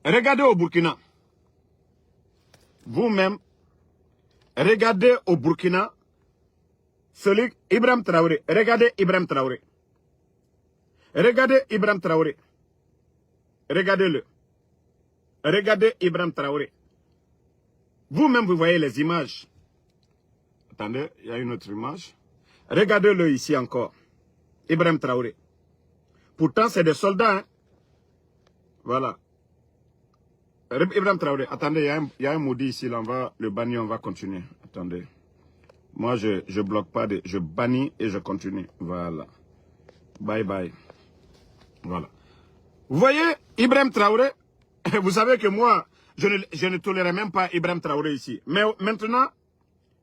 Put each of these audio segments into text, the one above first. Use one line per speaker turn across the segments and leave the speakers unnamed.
Regardez au Burkina. Vous-même, regardez au Burkina, celui Ibrahim Traoré. Regardez Ibrahim Traoré. Regardez Ibrahim Traoré. Regardez-le. Regardez Ibrahim Traoré. Vous-même, vous voyez les images. Attendez, il y a une autre image. Regardez-le ici encore. Ibrahim Traoré. Pourtant, c'est des soldats. Hein? Voilà. Ibrahim Traoré. Attendez, il y a un maudit ici. Là, on va le bannir, on va continuer. Attendez. Moi, je bloque pas. Je bannis et je continue. Voilà. Bye bye. Voilà. Vous voyez, Ibrahim Traoré, vous savez que moi, je ne tolérais même pas Ibrahim Traoré ici. Mais maintenant,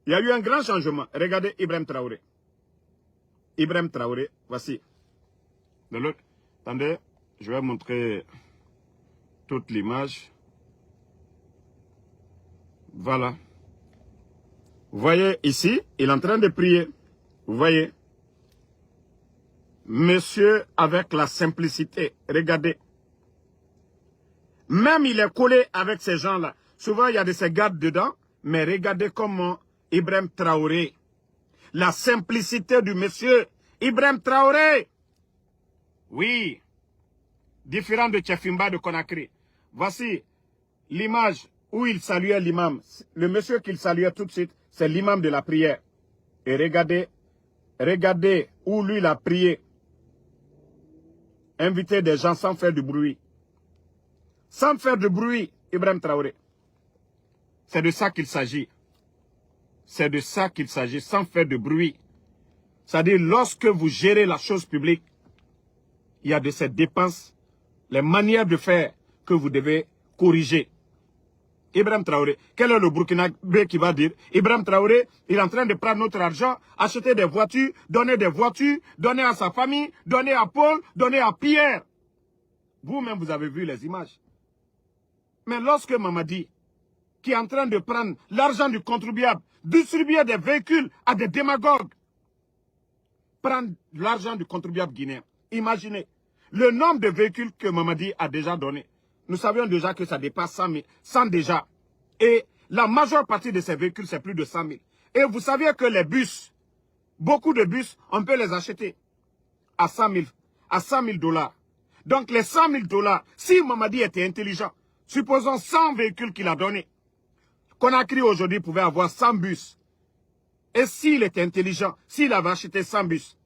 il y a eu un grand changement. Regardez Ibrahim Traoré. Ibrahim Traoré, voici. De l'autre, attendez, je vais montrer toute l'image. Voilà. Vous voyez ici, il est en train de prier. Vous voyez. Monsieur avec la simplicité. Regardez. Même il est collé avec ces gens-là. Souvent, il y a de ces gardes dedans. Mais regardez comment Ibrahim Traoré. La simplicité du monsieur Ibrahim Traoré. Oui. Différent de Tchefimba de Conakry. Voici l'image où il saluait l'imam. Le monsieur qu'il saluait tout de suite, c'est l'imam de la prière. Et regardez où lui il a prié. Inviter des gens sans faire de bruit. Sans faire de bruit, Ibrahim Traoré. C'est de ça qu'il s'agit. C'est de ça qu'il s'agit, sans faire de bruit. C'est-à-dire, lorsque vous gérez la chose publique, il y a de ces dépenses, les manières de faire que vous devez corriger. Ibrahim Traoré, quel est le Burkinabé qui va dire? Ibrahim Traoré, il est en train de prendre notre argent, acheter des voitures, donner à sa famille, donner à Paul, donner à Pierre. Vous-même, vous avez vu les images. Mais lorsque Mamadi, qui est en train de prendre l'argent du contribuable, distribuer des véhicules à des démagogues, prendre l'argent du contribuable guinéen, imaginez le nombre de véhicules que Mamadi a déjà donné. Nous savions déjà que ça dépasse 100 000, 100 déjà. Et la majeure partie de ces véhicules, c'est plus de 100 000. Et vous saviez que les bus, beaucoup de bus, on peut les acheter à 100 000 dollars. Donc les 100 000 dollars, si Mamadi était intelligent, supposons 100 véhicules qu'il a donnés, Conakry aujourd'hui pouvait avoir 100 bus. Et s'il était intelligent, s'il avait acheté 100 bus,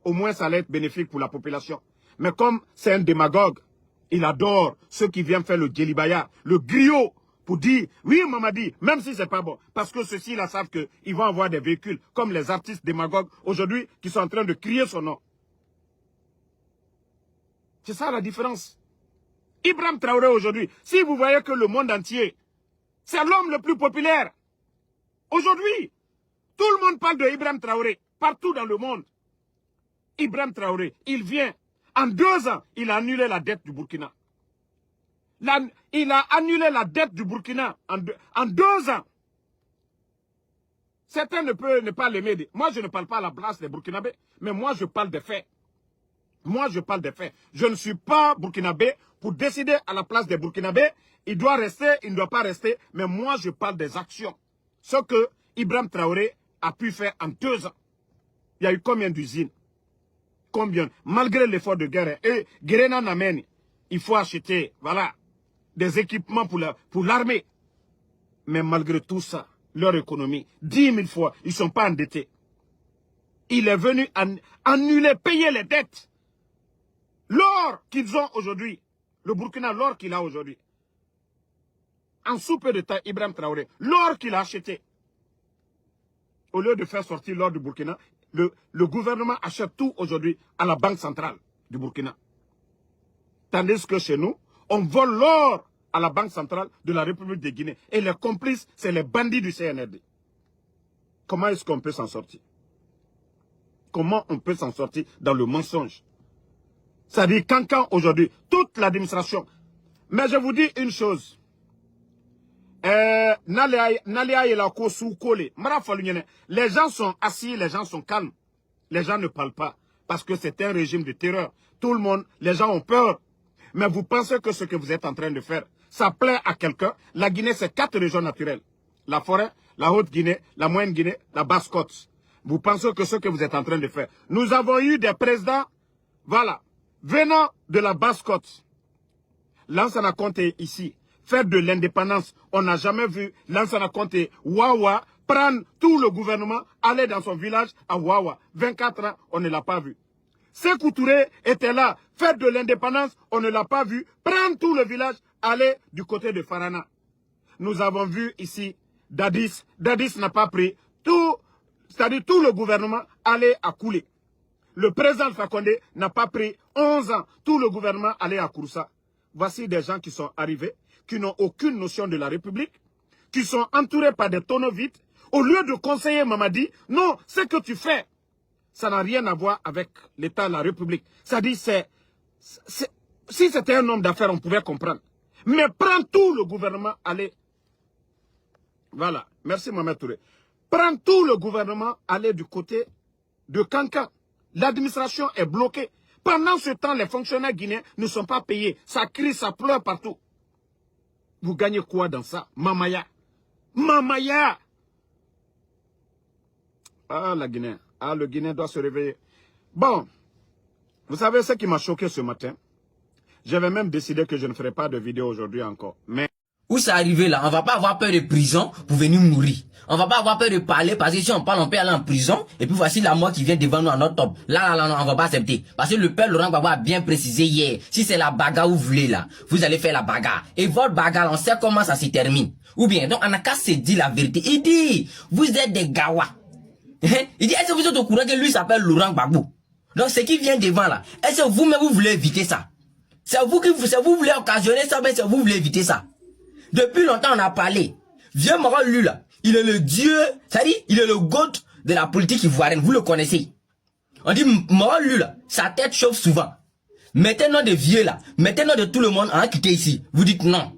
au moins ça allait être bénéfique pour la population. Mais comme c'est un démagogue, il adore ceux qui viennent faire le djellibaya, le griot, pour dire, oui Mamadi, même si c'est pas bon. Parce que ceux-ci là savent qu'ils vont avoir des véhicules, comme les artistes démagogues aujourd'hui, qui sont en train de crier son nom. C'est ça la différence. Ibrahim Traoré aujourd'hui, si vous voyez que le monde entier, c'est l'homme le plus populaire. Aujourd'hui, tout le monde parle de Ibrahim Traoré, partout dans le monde. Ibrahim Traoré, il vient, en 2 ans, il a annulé la dette du Burkina. Il a annulé la dette du Burkina en 2 ans. Certains ne peuvent ne pas l'aimer. Moi, je ne parle pas à la place des Burkinabés, mais moi, je parle des faits. Moi, je parle des faits. Je ne suis pas Burkinabé pour décider à la place des Burkinabés. Il doit rester, il ne doit pas rester. Mais moi, je parle des actions. Ce que Ibrahim Traoré a pu faire en 2 ans. Il y a eu combien d'usines? Combien? Malgré l'effort de guerre. Et Guérena n'amène. Il faut acheter, voilà, des équipements pour l'armée. Mais malgré tout ça, leur économie, 10 000 fois, ils ne sont pas endettés. Il est venu annuler, payer les dettes. L'or qu'ils ont aujourd'hui, le Burkina, l'or qu'il a aujourd'hui, en sous peu de temps, Ibrahim Traoré, l'or qu'il a acheté, au lieu de faire sortir l'or du Burkina, le gouvernement achète tout aujourd'hui à la banque centrale du Burkina. Tandis que chez nous, on vole l'or à la banque centrale de la République de Guinée. Et les complices, c'est les bandits du CNRD. Comment est-ce qu'on peut s'en sortir? Comment on peut s'en sortir dans le mensonge? C'est-à-dire, quand aujourd'hui, toute l'administration. Mais je vous dis une chose. Les gens sont assis, les gens sont calmes. Les gens ne parlent pas. Parce que c'est un régime de terreur. Tout le monde, les gens ont peur. Mais vous pensez que ce que vous êtes en train de faire, ça plaît à quelqu'un, la Guinée, c'est 4 régions naturelles. La forêt, la Haute-Guinée, la Moyenne-Guinée, la Basse-Côte. Vous pensez que ce que vous êtes en train de faire. Nous avons eu des présidents, voilà, venant de la Basse-Côte. Lansana Conté ici, faire de l'indépendance. On n'a jamais vu Lansana Conté, Wawa, prendre tout le gouvernement, aller dans son village à Wawa. 24 ans, on ne l'a pas vu. Sékou Touré était là, faire de l'indépendance, on ne l'a pas vu. Prendre tout le village, aller du côté de Farana. Nous avons vu ici Dadis. Dadis n'a pas pris tout, c'est-à-dire tout le gouvernement allait à couler. Le président Fakonde n'a pas pris 11 ans. Tout le gouvernement allait à Kouroussa. Voici des gens qui sont arrivés, qui n'ont aucune notion de la République, qui sont entourés par des tonneaux vides. Au lieu de conseiller Mamadi, non, ce que tu fais, ça n'a rien à voir avec l'État de la République. Ça dit, si c'était un homme d'affaires, on pouvait comprendre. Mais prends tout le gouvernement, allez. Voilà, merci Mohamed Touré. Prends tout le gouvernement, allez du côté de Kankan. L'administration est bloquée. Pendant ce temps, les fonctionnaires guinéens ne sont pas payés. Ça crie, ça pleure partout. Vous gagnez quoi dans ça? Mamaya. Mamaya. Ah, la Guinée. Ah, le Guinéen doit se réveiller. Bon, vous savez ce qui m'a choqué ce matin? J'avais même décidé que je ne ferai pas de vidéo aujourd'hui encore. Mais
où c'est arrivé là, on va pas avoir peur de prison pour venir mourir. On va pas avoir peur de parler parce que si on parle, on peut aller en prison. Et puis voici la mort qui vient devant nous à notre top. Là, on va pas accepter. Parce que le père Laurent Gbagbo a bien précisé hier. Si c'est la bagarre où vous voulez là, vous allez faire la bagarre. Et votre bagarre, on sait comment ça se termine. Ou bien, donc on a qu'à se dire la vérité. Il dit, vous êtes des gawa. Il dit, est-ce que vous êtes au courant que lui s'appelle Laurent Gbagbo? Donc ce qui vient devant là, est-ce que vous-même vous voulez éviter ça? C'est vous voulez occasionner ça, mais c'est vous voulez éviter ça. Depuis longtemps, on a parlé. Vieux Moro, lui, là, il est le dieu, c'est-à-dire, il est le goat de la politique ivoirienne. Vous le connaissez. On dit, Moro, lui, là, sa tête chauffe souvent. Mettez-nous des vieux, là. Mettez-nous de tout le monde à quitter ici. Vous dites non.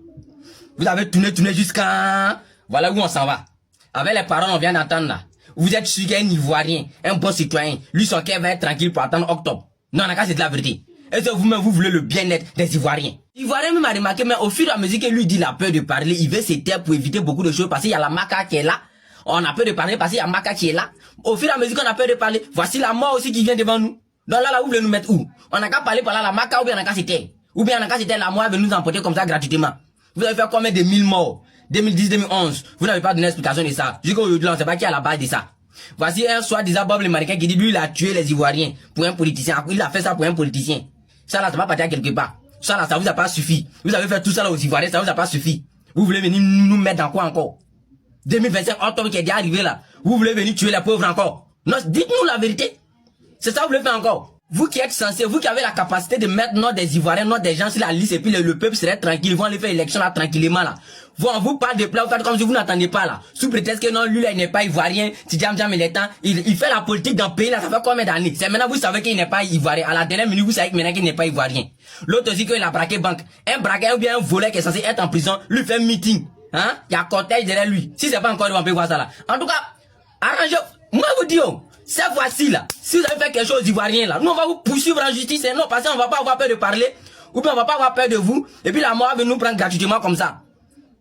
Vous avez tourné jusqu'à... Voilà où on s'en va. Avec les parents, on vient d'entendre, là. Vous êtes sûr qu'il y a un Ivoirien, un bon citoyen. Lui, son cœur va être tranquille pour attendre octobre. Non, on a qu'à c'est de la vérité. Est-ce que vous-même, vous voulez le bien-être des Ivoiriens? Ivoirien même a remarqué, mais au fur et à mesure que lui dit la peur de parler, il veut se taire pour éviter beaucoup de choses parce qu'il y a la Maka qui est là. On a peur de parler parce qu'il y a Maka qui est là. Au fur et à mesure qu'on a peur de parler, voici la mort aussi qui vient devant nous. Donc là, vous voulez nous mettre où? On n'a qu'à parler par là, la Maka ou bien on n'a qu'à se taire. Ou bien on n'a qu'à se taire, la mort veut nous emporter comme ça gratuitement. Vous avez fait combien de 1000 morts? 2010, 2011. Vous n'avez pas donné explication de ça. Jusqu'à aujourd'hui, on ne sait pas qui est à la base de ça. Voici un soi-disant Bob le Marocain qui dit lui il a tué les Ivoiriens pour un politicien. Il a fait ça pour un politicien. Ça là, ça va partir quelque part. Ça là, ça vous a pas suffi. Vous avez fait tout ça là aux Ivoiriens, ça vous a pas suffi. Vous voulez venir nous mettre dans quoi encore? 2025 octobre qui est déjà arrivé là. Vous voulez venir tuer les pauvres encore? Non, dites-nous la vérité. C'est ça que vous voulez faire encore? Vous qui êtes censé, vous qui avez la capacité de mettre non des Ivoiriens, non des gens sur la liste et puis le peuple serait tranquille, ils vont aller faire l'élection là tranquillement là. On vous parle de plat, vous faites comme si vous n'entendez pas là. Sous prétexte que non, lui là il n'est pas Ivoirien, Tidjam Djam il est temps, il fait la politique dans le pays là, ça fait combien d'années? C'est maintenant vous savez qu'il n'est pas Ivoirien. À la dernière minute vous savez que maintenant qu'il n'est pas Ivoirien. L'autre aussi qu'il a braqué banque. Un braqueur ou bien un voleur qui est censé être en prison, lui fait un meeting. Hein? Il y a cortège derrière lui. Si c'est pas encore, on peut voir ça là. En tout cas, arrangez, moi vous dis oh. Cette fois-ci là, si vous avez fait quelque chose aux Ivoiriens là, nous on va vous poursuivre en justice et non parce qu'on va pas avoir peur de parler, ou bien on va pas avoir peur de vous, et puis la mort va nous prendre gratuitement comme ça.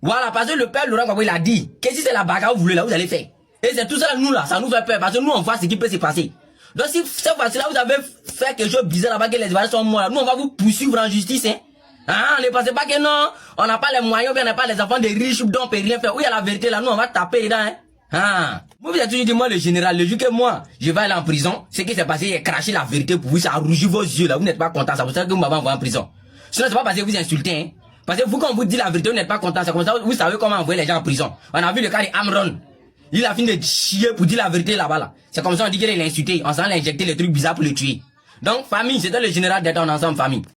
Voilà, parce que le père Laurent Gbagbo il a dit, que si c'est la bagarre vous voulez là, vous allez faire. Et c'est tout ça nous là, ça nous fait peur, parce que nous on voit ce qui peut se passer. Donc si cette fois-ci là vous avez fait quelque chose de bizarre là-bas que les Ivoiriens sont morts là, nous on va vous poursuivre en justice hein. Ah, ne pensez pas que non, on n'a pas les moyens, ou bien on n'a pas les enfants des riches, donc on peut rien faire. Où il y a la vérité là, nous on va taper dedans hein. Ah, vous avez toujours dit moi le général, le jour que moi je vais aller en prison, ce qui s'est passé, il a craché la vérité pour vous, ça a rougi vos yeux là, vous n'êtes pas content, c'est pour ça que vous m'avez envoyé en prison. Sinon c'est pas parce que vous insultez hein. Parce que vous quand on vous dit la vérité, vous n'êtes pas content, c'est comme ça, vous savez comment envoyer les gens en prison. On a vu le cas d'Amron, il a fini de chier pour dire la vérité là-bas là. C'est comme ça on dit qu'il a insulté, on s'en a injecté les trucs bizarres pour le tuer. Donc famille, c'était le général d'être en ensemble famille.